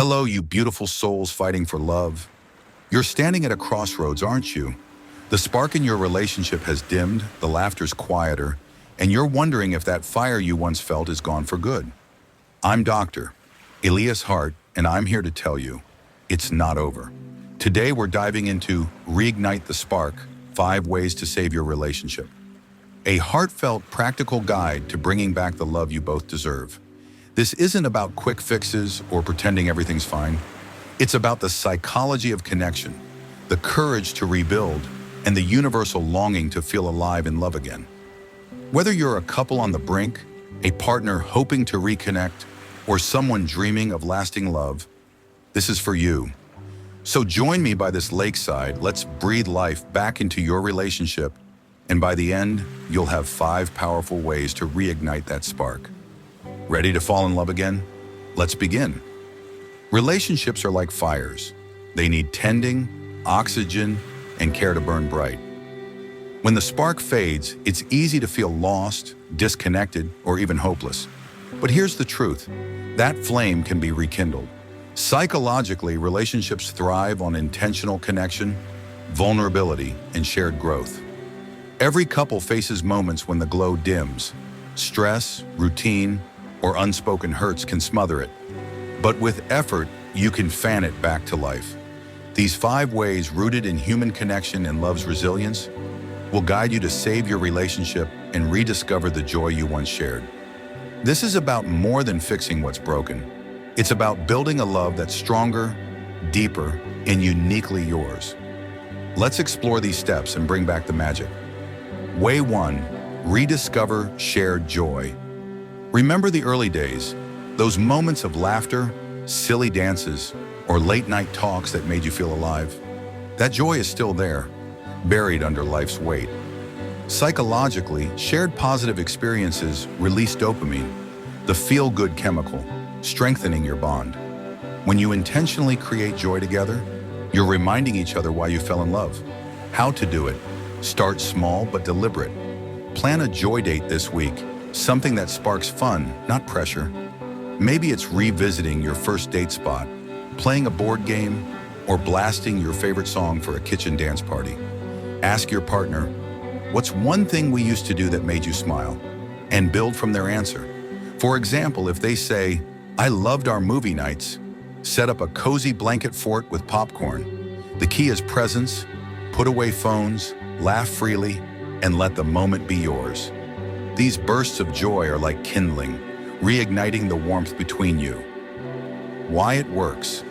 Hello, you beautiful souls fighting for love. You're standing at a crossroads, aren't you? The spark in your relationship has dimmed, the laughter's quieter, and you're wondering if that fire you once felt is gone for good. I'm Dr. Elias Hart, and I'm here to tell you, it's not over. Today we're diving into Reignite the Spark, 5 ways to save your relationship. A heartfelt, practical guide to bringing back the love you both deserve. This isn't about quick fixes or pretending everything's fine. It's about the psychology of connection, the courage to rebuild, and the universal longing to feel alive in love again. Whether you're a couple on the brink, a partner hoping to reconnect, or someone dreaming of lasting love, this is for you. So join me by this lakeside. Let's breathe life back into your relationship, and by the end, you'll have 5 powerful ways to reignite that spark. Ready to fall in love again? Let's begin. Relationships are like fires. They need tending, oxygen, and care to burn bright. When the spark fades, it's easy to feel lost, disconnected, or even hopeless. But here's the truth. That flame can be rekindled. Psychologically, relationships thrive on intentional connection, vulnerability, and shared growth. Every couple faces moments when the glow dims. Stress, routine, or unspoken hurts can smother it. But with effort, you can fan it back to life. These 5 ways, rooted in human connection and love's resilience, will guide you to save your relationship and rediscover the joy you once shared. This is about more than fixing what's broken. It's about building a love that's stronger, deeper, and uniquely yours. Let's explore these steps and bring back the magic. Way 1, rediscover shared joy. Remember the early days, those moments of laughter, silly dances, or late-night talks that made you feel alive? That joy is still there, buried under life's weight. Psychologically, shared positive experiences release dopamine, the feel-good chemical, strengthening your bond. When you intentionally create joy together, you're reminding each other why you fell in love. How to do it? Start small but deliberate. Plan a joy date this week, something that sparks fun, not pressure. Maybe it's revisiting your first date spot, playing a board game, or blasting your favorite song for a kitchen dance party. Ask your partner, what's one thing we used to do that made you smile? And build from their answer. For example, if they say, I loved our movie nights, set up a cozy blanket fort with popcorn. The key is presence, put away phones, laugh freely, and let the moment be yours. These bursts of joy are like kindling, reigniting the warmth between you. Why it works.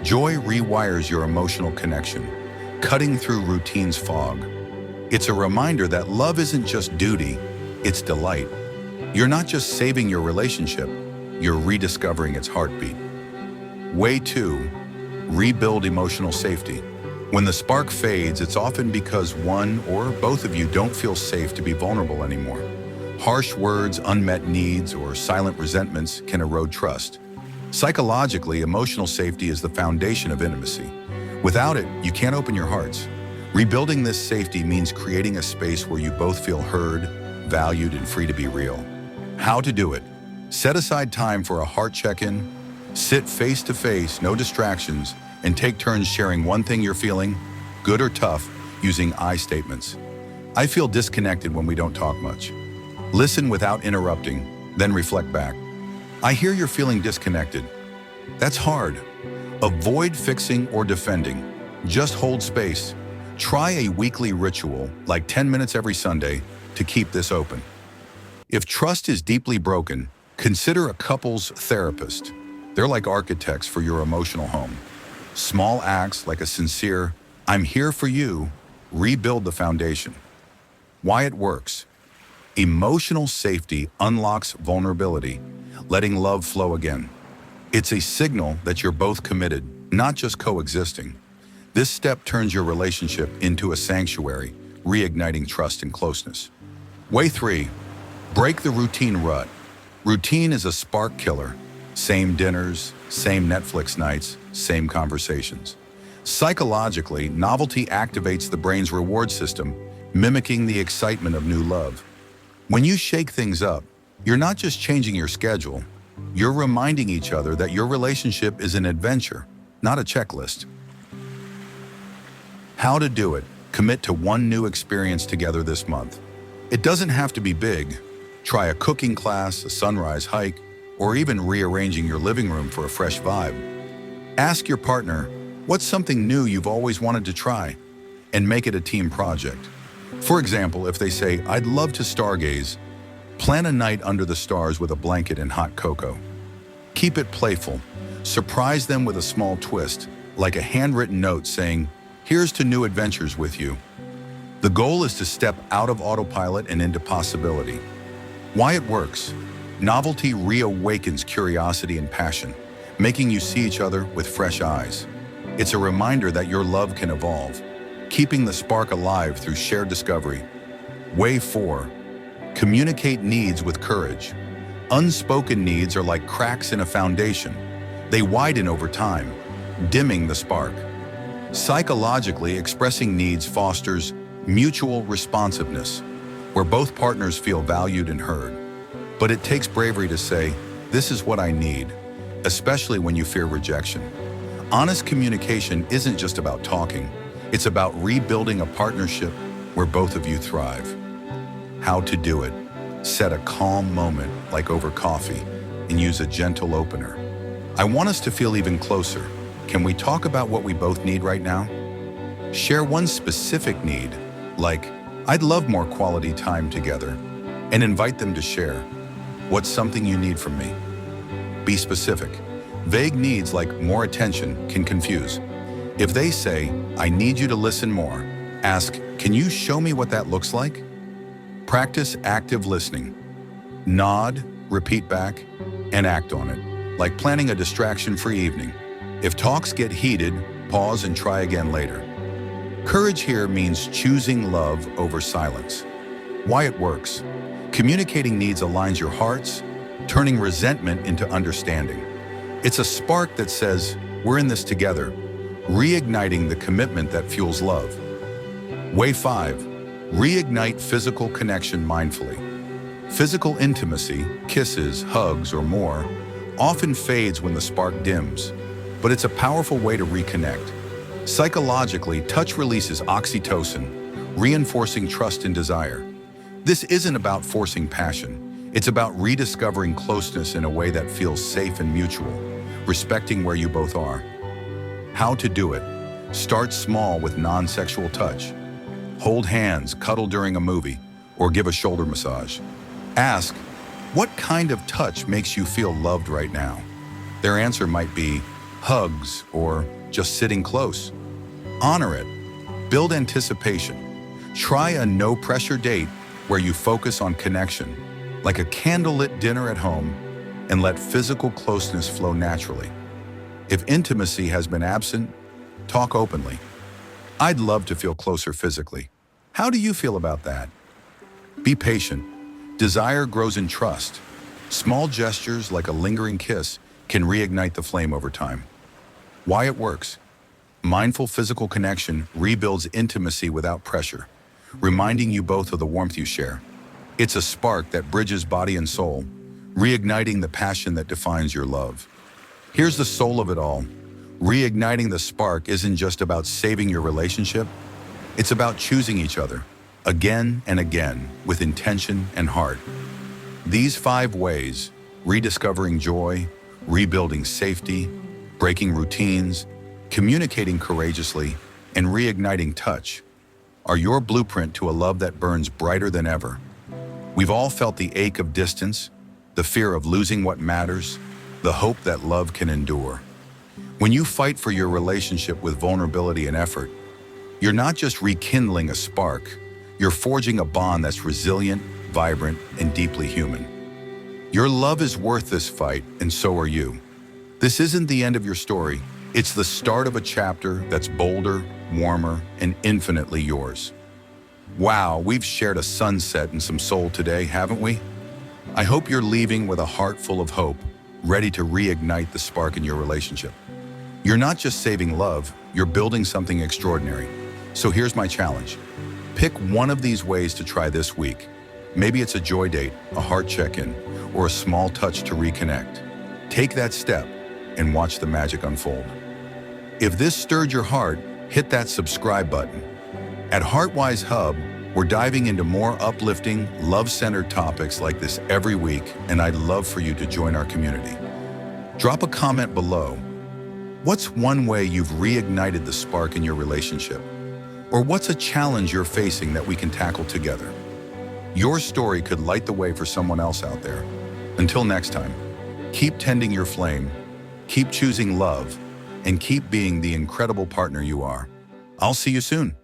Joy rewires your emotional connection, cutting through routine's fog. It's a reminder that love isn't just duty, it's delight. You're not just saving your relationship, you're rediscovering its heartbeat. Way 2, rebuild emotional safety. When the spark fades, it's often because one or both of you don't feel safe to be vulnerable anymore. Harsh words, unmet needs, or silent resentments can erode trust. Psychologically, emotional safety is the foundation of intimacy. Without it, you can't open your hearts. Rebuilding this safety means creating a space where you both feel heard, valued, and free to be real. How to do it? Set aside time for a heart check-in. Sit face to face, no distractions, and take turns sharing one thing you're feeling, good or tough, using I statements. I feel disconnected when we don't talk much. Listen without interrupting, then reflect back. I hear you're feeling disconnected. That's hard. Avoid fixing or defending. Just hold space. Try a weekly ritual, like 10 minutes every Sunday, to keep this open. If trust is deeply broken, consider a couple's therapist. They're like architects for your emotional home. Small acts like a sincere, I'm here for you, rebuild the foundation. Why it works. Emotional safety unlocks vulnerability, letting love flow again. It's a signal that you're both committed, not just coexisting. This step turns your relationship into a sanctuary, reigniting trust and closeness. Way 3, break the routine rut. Routine is a spark killer. Same dinners, same Netflix nights, same conversations. Psychologically, novelty activates the brain's reward system, mimicking the excitement of new love. When you shake things up, you're not just changing your schedule, You're reminding each other that your relationship is an adventure, not a checklist. How to do it. Commit to one new experience together this month. It doesn't have to be big. Try a cooking class, a sunrise hike, or even rearranging your living room for a fresh vibe. Ask your partner, what's something new you've always wanted to try? And make it a team project. For example, if they say, I'd love to stargaze, plan a night under the stars with a blanket and hot cocoa. Keep it playful. Surprise them with a small twist, like a handwritten note saying, here's to new adventures with you. The goal is to step out of autopilot and into possibility. Why it works. Novelty reawakens curiosity and passion, making you see each other with fresh eyes. It's a reminder that your love can evolve, keeping the spark alive through shared discovery. Way 4. Communicate needs with courage. Unspoken needs are like cracks in a foundation. They widen over time, dimming the spark. Psychologically, expressing needs fosters mutual responsiveness, where both partners feel valued and heard. But it takes bravery to say, this is what I need, especially when you fear rejection. Honest communication isn't just about talking, it's about rebuilding a partnership where both of you thrive. How to do it. Set a calm moment, like over coffee, and use a gentle opener. I want us to feel even closer. Can we talk about what we both need right now? Share one specific need, like, I'd love more quality time together, and invite them to share. What's something you need from me? Be specific. Vague needs like more attention can confuse. If they say, I need you to listen more, ask, can you show me what that looks like? Practice active listening. Nod, repeat back, and act on it, like planning a distraction-free evening. If talks get heated, pause and try again later. Courage here means choosing love over silence. Why it works. Communicating needs aligns your hearts, turning resentment into understanding. It's a spark that says, we're in this together, reigniting the commitment that fuels love. Way 5. Reignite physical connection mindfully. Physical intimacy, kisses, hugs, or more, often fades when the spark dims, but it's a powerful way to reconnect. Psychologically, touch releases oxytocin, reinforcing trust and desire. This isn't about forcing passion. It's about rediscovering closeness in a way that feels safe and mutual, respecting where you both are. How to do it. Start small with non-sexual touch. Hold hands, cuddle during a movie, or give a shoulder massage. Ask, what kind of touch makes you feel loved right now? Their answer might be hugs or just sitting close. Honor it. Build anticipation. Try a no-pressure date where you focus on connection, like a candlelit dinner at home, and let physical closeness flow naturally. If intimacy has been absent, talk openly. I'd love to feel closer physically. How do you feel about that? Be patient. Desire grows in trust. Small gestures like a lingering kiss can reignite the flame over time. Why it works. Mindful physical connection rebuilds intimacy without pressure, reminding you both of the warmth you share. It's a spark that bridges body and soul, reigniting the passion that defines your love. Here's the soul of it all. Reigniting the spark isn't just about saving your relationship. It's about choosing each other, again and again, with intention and heart. These 5 ways, rediscovering joy, rebuilding safety, breaking routines, communicating courageously, and reigniting touch, are your blueprint to a love that burns brighter than ever. We've all felt the ache of distance, the fear of losing what matters, the hope that love can endure. When you fight for your relationship with vulnerability and effort, you're not just rekindling a spark, you're forging a bond that's resilient, vibrant, and deeply human. Your love is worth this fight, and so are you. This isn't the end of your story. It's the start of a chapter that's bolder, warmer, and infinitely yours. Wow, we've shared a sunset and some soul today, haven't we? I hope you're leaving with a heart full of hope, ready to reignite the spark in your relationship. You're not just saving love, you're building something extraordinary. So here's my challenge. Pick one of these ways to try this week. Maybe it's a joy date, a heart check-in, or a small touch to reconnect. Take that step and watch the magic unfold. If this stirred your heart, hit that subscribe button. At Heartwise Hub, we're diving into more uplifting, love-centered topics like this every week, and I'd love for you to join our community. Drop a comment below. What's one way you've reignited the spark in your relationship? Or what's a challenge you're facing that we can tackle together? Your story could light the way for someone else out there. Until next time, keep tending your flame, keep choosing love, and keep being the incredible partner you are. I'll see you soon.